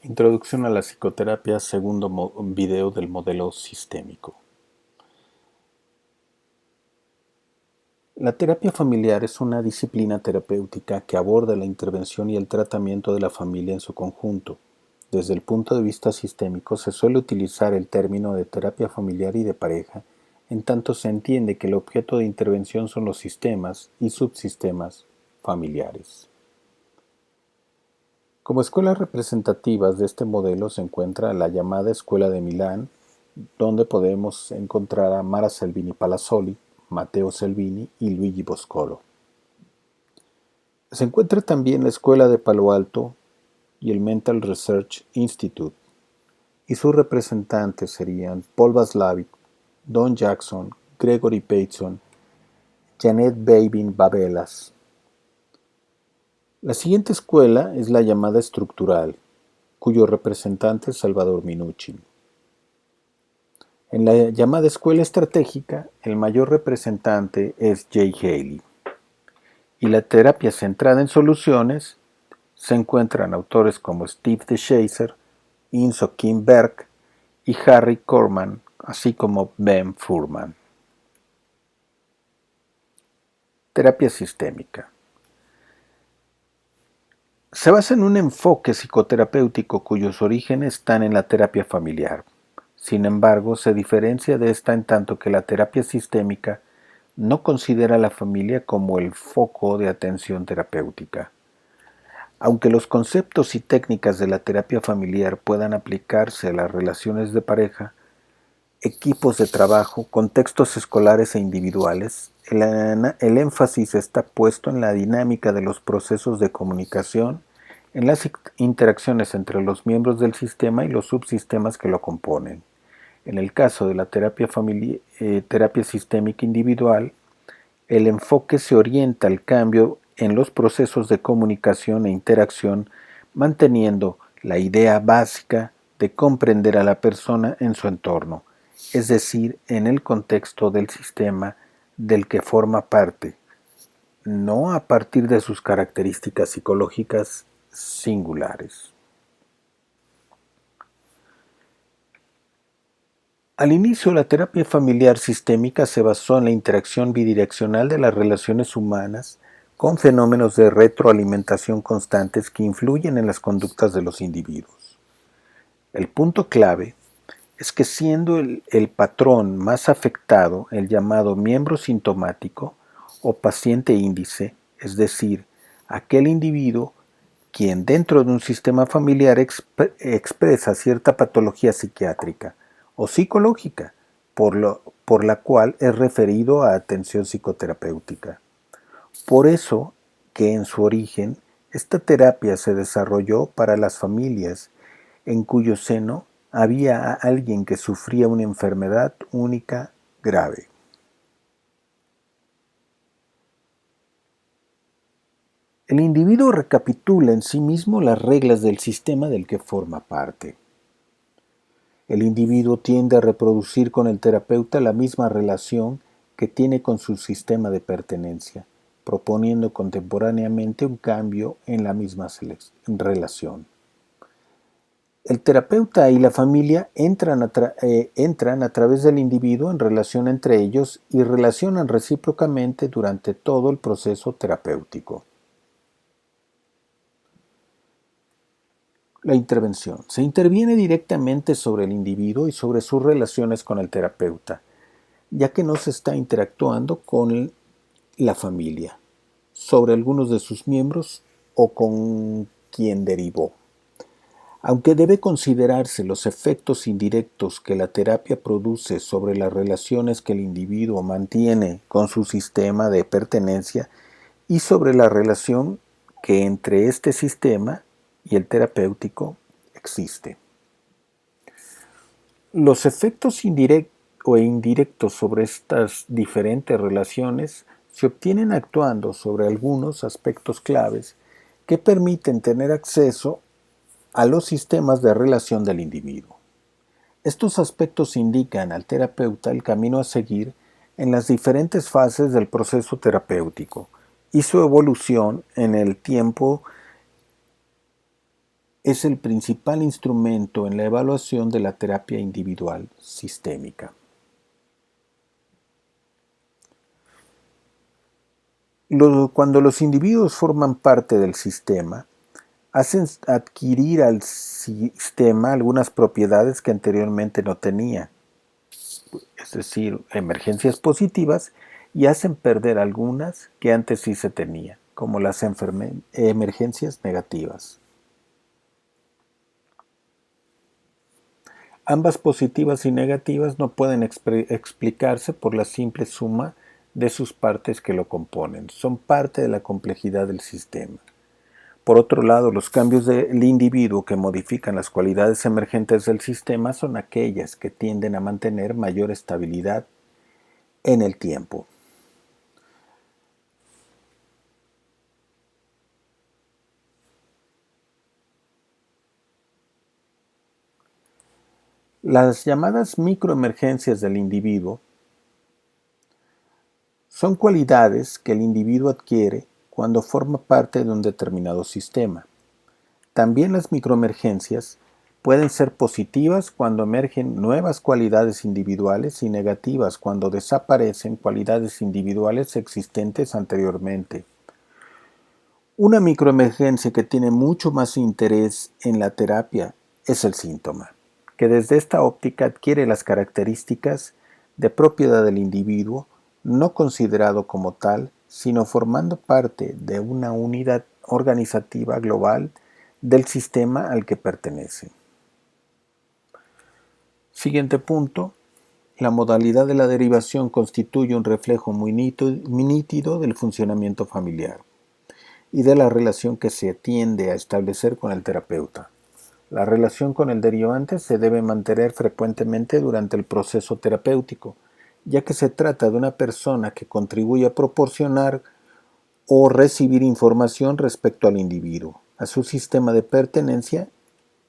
Introducción a la psicoterapia, segundo video del modelo sistémico. La terapia familiar es una disciplina terapéutica que aborda la intervención y el tratamiento de la familia en su conjunto. Desde el punto de vista sistémico, se suele utilizar el término de terapia familiar y de pareja, en tanto se entiende que el objeto de intervención son los sistemas y subsistemas familiares. Como escuelas representativas de este modelo se encuentra la llamada Escuela de Milán, donde podemos encontrar a Mara Selvini Palazzoli, Matteo Selvini y Luigi Boscolo. Se encuentra también la Escuela de Palo Alto y el Mental Research Institute, y sus representantes serían Paul Vaslavic, Don Jackson, Gregory Bateson, Janet Babin Babelas. La siguiente escuela es la llamada estructural, cuyo representante es Salvador Minuchin. En la llamada escuela estratégica, el mayor representante es Jay Haley. Y la terapia centrada en soluciones se encuentran autores como Steve DeShazer, Inso Kim Berg y Harry Corman, así como Ben Furman. Terapia sistémica. Se basa en un enfoque psicoterapéutico cuyos orígenes están en la terapia familiar. Sin embargo, se diferencia de esta en tanto que la terapia sistémica no considera a la familia como el foco de atención terapéutica. Aunque los conceptos y técnicas de la terapia familiar puedan aplicarse a las relaciones de pareja, equipos de trabajo, contextos escolares e individuales, el énfasis está puesto en la dinámica de los procesos de comunicación, en las interacciones entre los miembros del sistema y los subsistemas que lo componen. En el caso de la terapia sistémica individual, el enfoque se orienta al cambio en los procesos de comunicación e interacción, manteniendo la idea básica de comprender a la persona en su entorno, es decir, en el contexto del sistema del que forma parte, no a partir de sus características psicológicas singulares. Al inicio, la terapia familiar sistémica se basó en la interacción bidireccional de las relaciones humanas con fenómenos de retroalimentación constantes que influyen en las conductas de los individuos. El punto clave es que siendo el patrón más afectado el llamado miembro sintomático o paciente índice, es decir, aquel individuo quien dentro de un sistema familiar expresa cierta patología psiquiátrica o psicológica, por la cual es referido a atención psicoterapéutica. Por eso que en su origen, esta terapia se desarrolló para las familias en cuyo seno había alguien que sufría una enfermedad única grave. El individuo recapitula en sí mismo las reglas del sistema del que forma parte. El individuo tiende a reproducir con el terapeuta la misma relación que tiene con su sistema de pertenencia, proponiendo contemporáneamente un cambio en la misma relación. El terapeuta y la familia entran a través del individuo en relación entre ellos y relacionan recíprocamente durante todo el proceso terapéutico. La intervención. Se interviene directamente sobre el individuo y sobre sus relaciones con el terapeuta, ya que no se está interactuando con la familia, sobre algunos de sus miembros o con quien derivó. Aunque debe considerarse los efectos indirectos que la terapia produce sobre las relaciones que el individuo mantiene con su sistema de pertenencia y sobre la relación que entre este sistema y el terapéutico existe. Los efectos indirectos o indirectos sobre estas diferentes relaciones se obtienen actuando sobre algunos aspectos claves que permiten tener acceso a los sistemas de relación del individuo. Estos aspectos indican al terapeuta el camino a seguir en las diferentes fases del proceso terapéutico y su evolución en el tiempo es el principal instrumento en la evaluación de la terapia individual sistémica. Cuando los individuos forman parte del sistema, hacen adquirir al sistema algunas propiedades que anteriormente no tenía, es decir, emergencias positivas, y hacen perder algunas que antes sí se tenía, como las emergencias negativas. Ambas positivas y negativas no pueden explicarse por la simple suma de sus partes que lo componen, son parte de la complejidad del sistema. Por otro lado, los cambios del individuo que modifican las cualidades emergentes del sistema son aquellas que tienden a mantener mayor estabilidad en el tiempo. Las llamadas microemergencias del individuo son cualidades que el individuo adquiere cuando forma parte de un determinado sistema. También las microemergencias pueden ser positivas cuando emergen nuevas cualidades individuales y negativas cuando desaparecen cualidades individuales existentes anteriormente. Una microemergencia que tiene mucho más interés en la terapia es el síntoma, que desde esta óptica adquiere las características de propiedad del individuo, no considerado como tal, sino formando parte de una unidad organizativa global del sistema al que pertenece. Siguiente punto. La modalidad de la derivación constituye un reflejo muy nítido del funcionamiento familiar y de la relación que se tiende a establecer con el terapeuta. La relación con el derivante se debe mantener frecuentemente durante el proceso terapéutico, ya que se trata de una persona que contribuye a proporcionar o recibir información respecto al individuo, a su sistema de pertenencia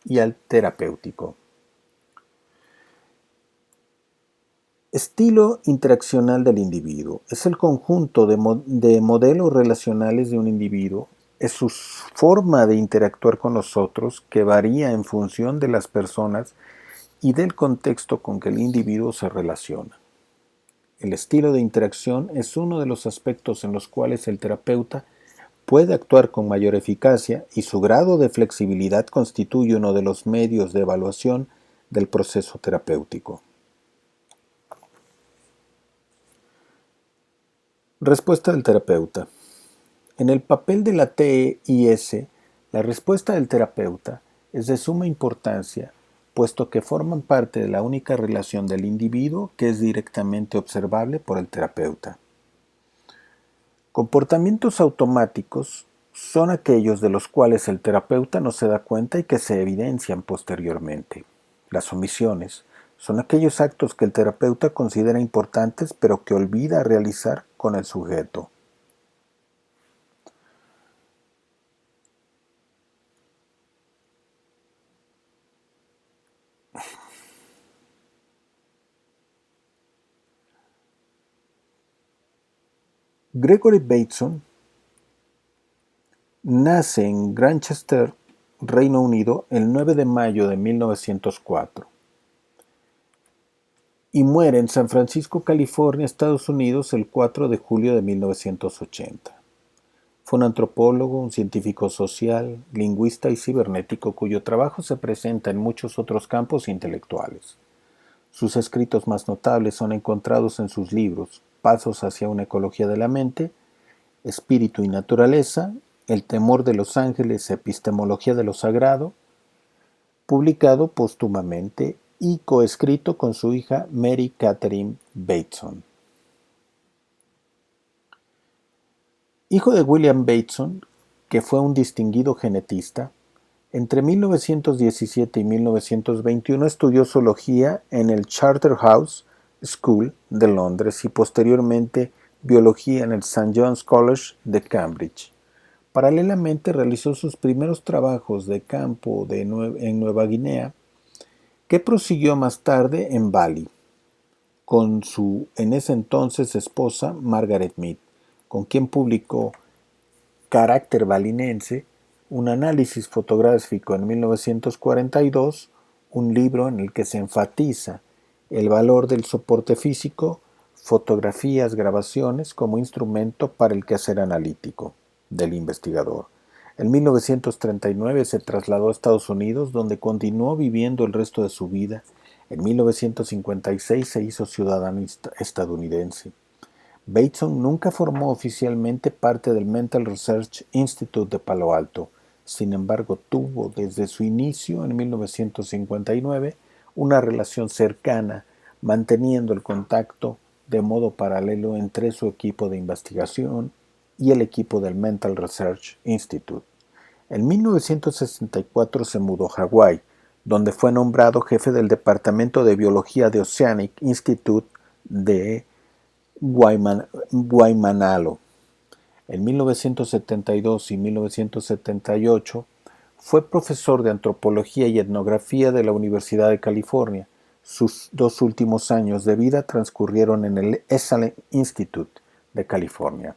y al terapéutico. Estilo interaccional del individuo. Es el conjunto de modelos relacionales de un individuo. Es su forma de interactuar con los otros que varía en función de las personas y del contexto con que el individuo se relaciona. El estilo de interacción es uno de los aspectos en los cuales el terapeuta puede actuar con mayor eficacia y su grado de flexibilidad constituye uno de los medios de evaluación del proceso terapéutico. Respuesta del terapeuta. En el papel de la TEIS, la respuesta del terapeuta es de suma importancia, puesto que forman parte de la única relación del individuo que es directamente observable por el terapeuta. Comportamientos automáticos son aquellos de los cuales el terapeuta no se da cuenta y que se evidencian posteriormente. Las omisiones son aquellos actos que el terapeuta considera importantes pero que olvida realizar con el sujeto. Gregory Bateson nace en Grantchester, Reino Unido, el 9 de mayo de 1904 y muere en San Francisco, California, Estados Unidos, el 4 de julio de 1980. Fue un antropólogo, un científico social, lingüista y cibernético cuyo trabajo se presenta en muchos otros campos intelectuales. Sus escritos más notables son encontrados en sus libros Pasos hacia una ecología de la mente, Espíritu y naturaleza, El temor de los ángeles, Epistemología de lo sagrado, publicado póstumamente y coescrito con su hija Mary Catherine Bateson. Hijo de William Bateson, que fue un distinguido genetista, entre 1917 y 1921 estudió zoología en el Charterhouse School de Londres y posteriormente biología en el St. John's College de Cambridge. Paralelamente realizó sus primeros trabajos de campo en Nueva Guinea, que prosiguió más tarde en Bali, con su en ese entonces esposa Margaret Mead, con quien publicó Carácter balinense, un análisis fotográfico en 1942, un libro en el que se enfatiza el valor del soporte físico, fotografías, grabaciones como instrumento para el quehacer analítico del investigador. En 1939 se trasladó a Estados Unidos, donde continuó viviendo el resto de su vida. En 1956 se hizo ciudadano estadounidense. Bateson nunca formó oficialmente parte del Mental Research Institute de Palo Alto. Sin embargo, tuvo desde su inicio en 1959 una relación cercana, manteniendo el contacto de modo paralelo entre su equipo de investigación y el equipo del Mental Research Institute. En 1964 se mudó a Hawái, donde fue nombrado jefe del Departamento de Biología de Oceanic Institute de Waimanalo. En 1972 y 1978 fue profesor de antropología y etnografía de la Universidad de California. Sus 2 últimos años de vida transcurrieron en el Esalen Institute de California.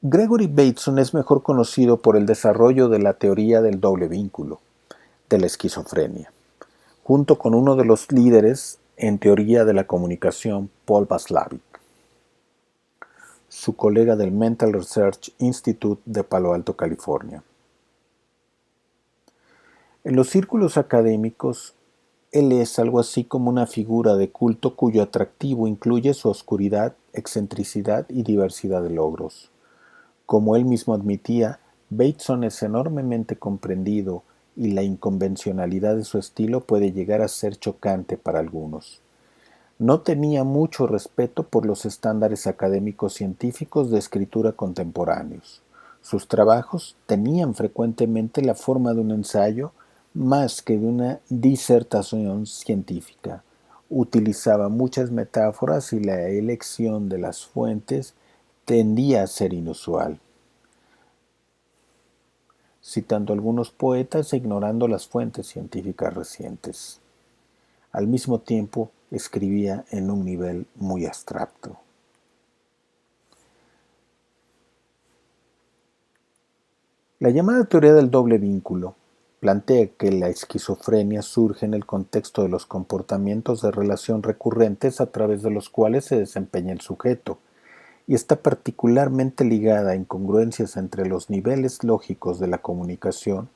Gregory Bateson es mejor conocido por el desarrollo de la teoría del doble vínculo, de la esquizofrenia, junto con uno de los líderes en teoría de la comunicación, Paul Watzlawick, su colega del Mental Research Institute de Palo Alto, California. En los círculos académicos, él es algo así como una figura de culto cuyo atractivo incluye su oscuridad, excentricidad y diversidad de logros. Como él mismo admitía, Bateson es enormemente comprendido y la inconvencionalidad de su estilo puede llegar a ser chocante para algunos. No tenía mucho respeto por los estándares académicos científicos de escritura contemporáneos. Sus trabajos tenían frecuentemente la forma de un ensayo más que de una disertación científica. Utilizaba muchas metáforas y la elección de las fuentes tendía a ser inusual, citando a algunos poetas e ignorando las fuentes científicas recientes. Al mismo tiempo, escribía en un nivel muy abstracto. La llamada teoría del doble vínculo plantea que la esquizofrenia surge en el contexto de los comportamientos de relación recurrentes a través de los cuales se desempeña el sujeto, y está particularmente ligada a incongruencias entre los niveles lógicos de la comunicación.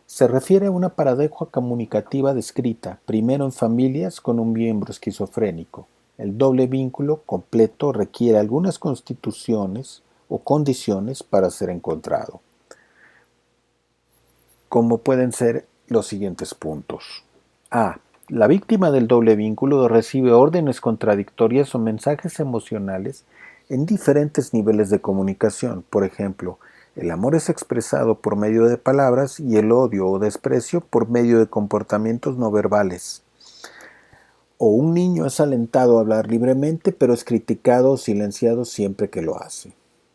Se refiere a una paradoja comunicativa descrita primero en familias con un miembro esquizofrénico. El doble vínculo completo requiere algunas constituciones o condiciones para ser encontrado, como pueden ser los siguientes puntos. A. La víctima del doble vínculo recibe órdenes contradictorias o mensajes emocionales en diferentes niveles de comunicación. Por ejemplo, el amor es expresado por medio de palabras y el odio o desprecio por medio de comportamientos no verbales. O un niño es alentado a hablar libremente, pero es criticado o silenciado siempre que lo hace.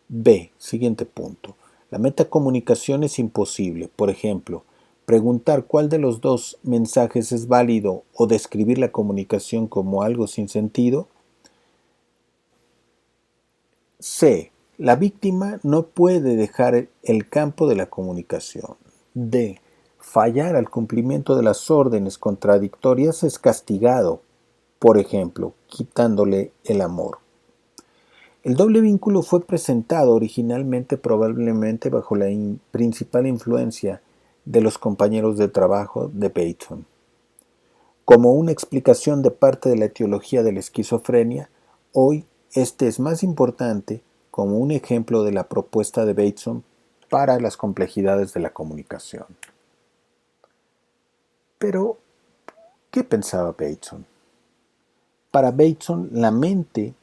B. Siguiente punto. La metacomunicación es imposible. Por ejemplo, preguntar cuál de los dos mensajes es válido o describir la comunicación como algo sin sentido. C. La víctima no puede dejar el campo de la comunicación. D. Fallar al cumplimiento de las órdenes contradictorias es castigado, por ejemplo, quitándole el amor. El doble vínculo fue presentado originalmente probablemente bajo la principal influencia de los compañeros de trabajo de Bateson. Como una explicación de parte de la etiología de la esquizofrenia, hoy este es más importante como un ejemplo de la propuesta de Bateson para las complejidades de la comunicación. Pero, ¿qué pensaba Bateson? Para Bateson, la mente,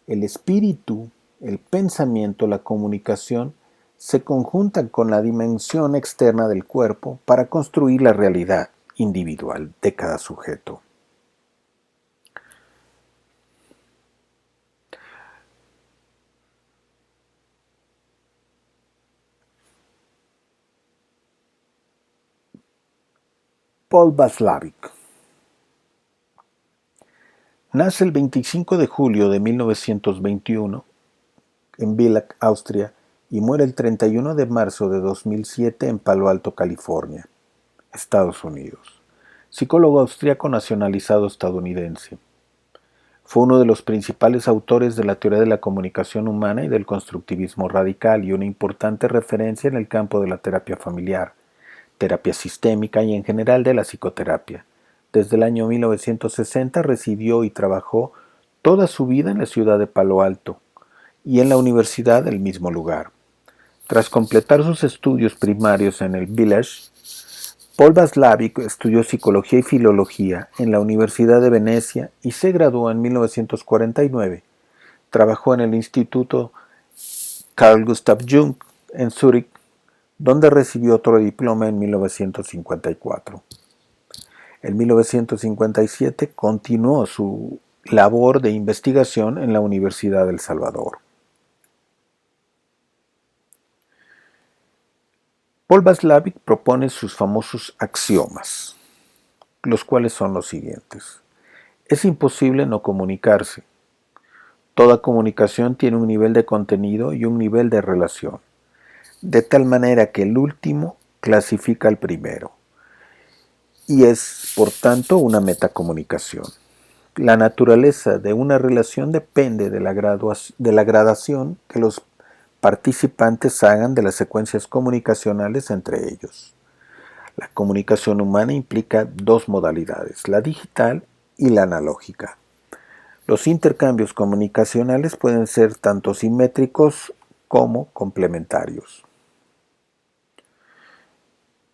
el espíritu, el pensamiento, la comunicación se conjuntan con la dimensión externa del cuerpo para construir la realidad individual de cada sujeto. Paul Watzlawick nace el 25 de julio de 1921 en Villach, Austria, y muere el 31 de marzo de 2007 en Palo Alto, California, Estados Unidos. Psicólogo austríaco nacionalizado estadounidense. Fue uno de los principales autores de la teoría de la comunicación humana y del constructivismo radical y una importante referencia en el campo de la terapia familiar, terapia sistémica y en general de la psicoterapia. Desde el año 1960 residió y trabajó toda su vida en la ciudad de Palo Alto y en la universidad del mismo lugar. Tras completar sus estudios primarios en el Village, Paul Václavic estudió psicología y filología en la Universidad de Venecia y se graduó en 1949. Trabajó en el Instituto Carl Gustav Jung en Zúrich, donde recibió otro diploma en 1954. En 1957 continuó su labor de investigación en la Universidad del Salvador. Paul Václavic propone sus famosos axiomas, los cuales son los siguientes. Es imposible no comunicarse. Toda comunicación tiene un nivel de contenido y un nivel de relación, de tal manera que el último clasifica al primero, y es, por tanto, una metacomunicación. La naturaleza de una relación depende de la gradación que los participantes hagan de las secuencias comunicacionales entre ellos. La comunicación humana implica dos modalidades, la digital y la analógica. Los intercambios comunicacionales pueden ser tanto simétricos como complementarios.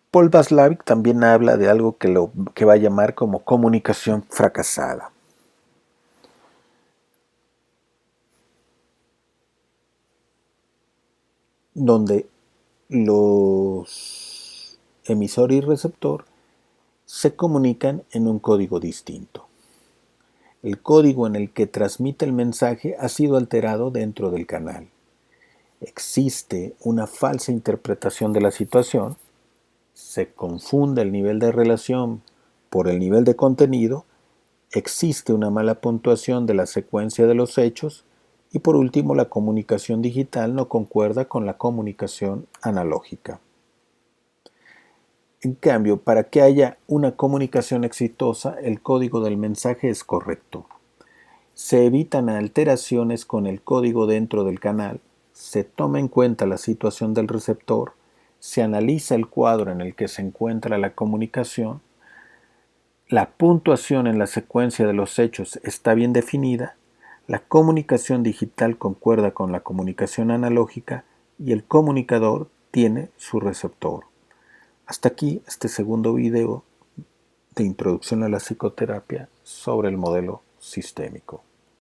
Paul Václavic también habla de algo que va a llamar como comunicación fracasada. Donde los emisor y receptor se comunican en un código distinto. El código en el que transmite el mensaje ha sido alterado dentro del canal. Existe una falsa interpretación de la situación, se confunde el nivel de relación por el nivel de contenido, existe una mala puntuación de la secuencia de los hechos y por último la comunicación digital no concuerda con la comunicación analógica. En cambio, para que haya una comunicación exitosa, el código del mensaje es correcto. Se evitan alteraciones con el código dentro del canal, se toma en cuenta la situación del receptor, se analiza el cuadro en el que se encuentra la comunicación, la puntuación en la secuencia de los hechos está bien definida, la comunicación digital concuerda con la comunicación analógica y el comunicador tiene su receptor. Hasta aquí este segundo video de introducción a la psicoterapia sobre el modelo sistémico.